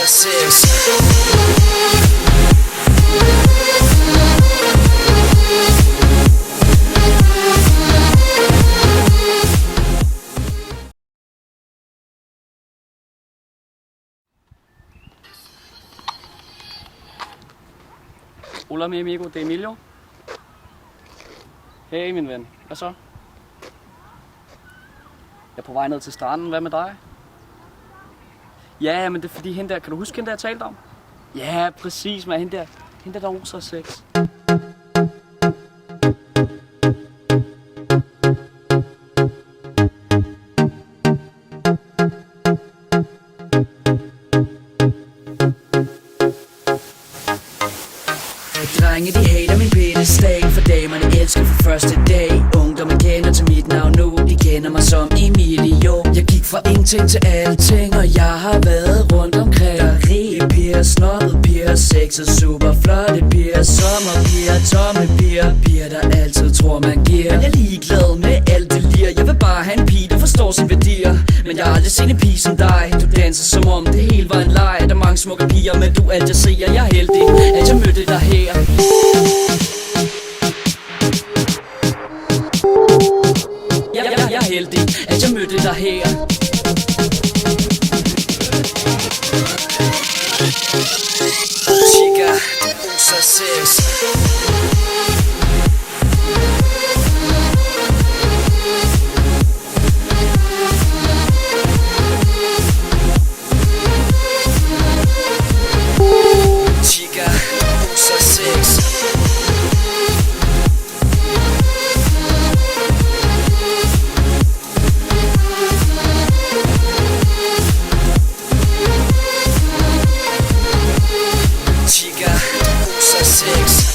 6. Hola mi amigo, det er Emilio. Hey min ven, hvad så? Jeg er på vej ned til stranden, hvad med dig? Ja, men det er fordi hende der, kan du huske hende der jeg talte om? Ja, præcis med hende der oser sex. Drenge de hater min pedestal, for damerne elsker fra første dag. Ungdommen kender til mit navn nu, de kender mig som Emilio. Jeg gik fra ingenting til alting, og jeg har været rundt omkring. Der er rige piger, snobbede piger, sex og super flotte piger, sommerpiger, tomme piger, piger der altid tror man giver. Men jeg er ligeglad med alt det lir, jeg vil bare have en pige der forstår sine værdier. Men jeg har aldrig set en pige som dig, du danser som om det hele var en leg. Der er mange smukke piger, men du alt jeg ser, jeg er heldig at jeg mødte dig her. Jeg er heldig, at jeg mødte dig her. Chica, du oser sex. Chica, du oser sex.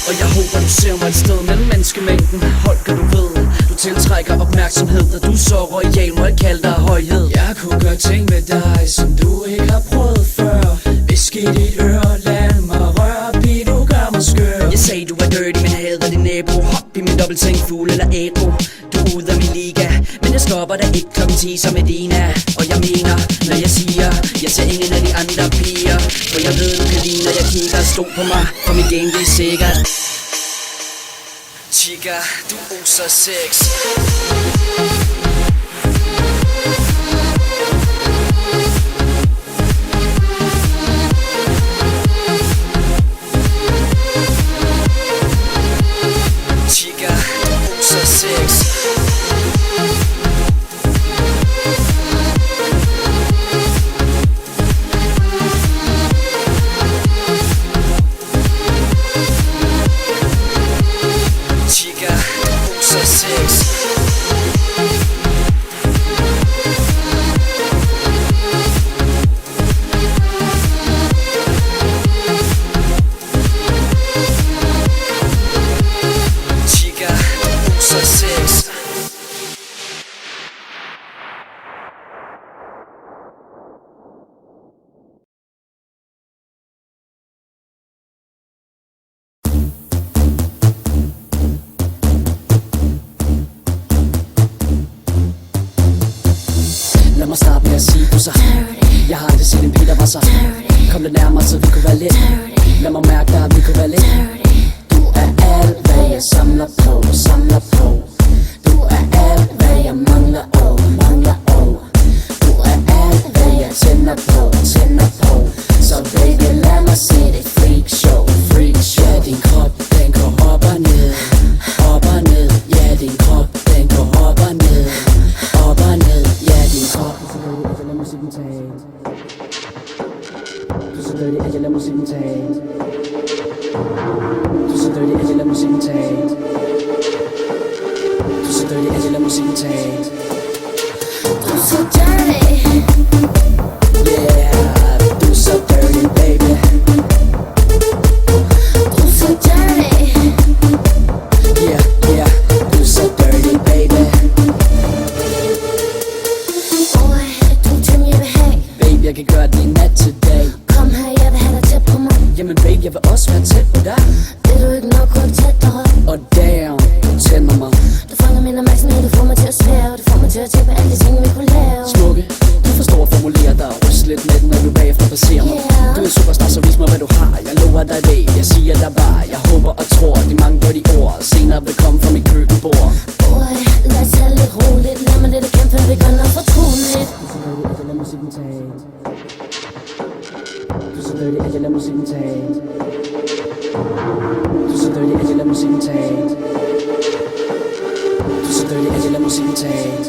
Og jeg håber du ser mig et sted mellem menneskemængden. Hold gør du ved, du tiltrækker opmærksomhed. Og du er så royal, må jeg kalde dig højhed. Jeg kunne gøre ting med dig, som du ikke har prøvet før. Visk i dit øre, lad mig røre, pige, du gør mig skør. Jeg sagde du var dirty, men hader din nabo. Hop i min dobbeltseng, fugl eller ædru. Du er ude af min liga, men jeg stopper dig ikke klokken 10 som Medina. Og jeg mener, når jeg siger, jeg ser ingen af de andre piger. For jeg ved, du kan lide, når jeg kigger. Stol på mig, for mit game det er sikkert. Chica, du oser sex. Chica, du oser sex. Lad mig starte med at sige du så. Jeg har aldrig set en pige der var så. Kom lidt nærmere så vi kunne være lidt. Lad mig mærke dig at vi kunne være lidt. Du er alt hvad jeg samler på. Du er alt hvad jeg mangler. Du er alt hvad jeg tænder på. Så baby lad mig se det freak show. Ja din krop den går op og ned. Ja din krop den går op og ned. Ja din krop. Du så dirty at jeg lader musikken tage. Du så dirty at jeg lader musikken tage. Du så dirty at jeg lader musikken tage. Du så dirty. Yeah, du så dirty baby. Du så dirty. Yeah, du så dirty baby. Baby, jeg kan gøre din nat til dag. Kom her, jeg vil have dig tæt på mig. Jamen baby, jeg vil også være tæt på dig. Vil du ikke nok gå tættere? Og damn, du tænder mig. Du fanger min opmærksomhed, du får mig til at svære. Du får mig komme fra mit køkkenbord. Boy, lad os tage lidt roligt. Lad mig lidt igen, for vi gør noget fortroligt. Du er så dirty, at jeg lader musikken tage. Du er så dirty, at jeg lader musikken tage. Du er så dirty, at jeg lader musikken tage. Du er så dirty, at jeg lader musikken tage.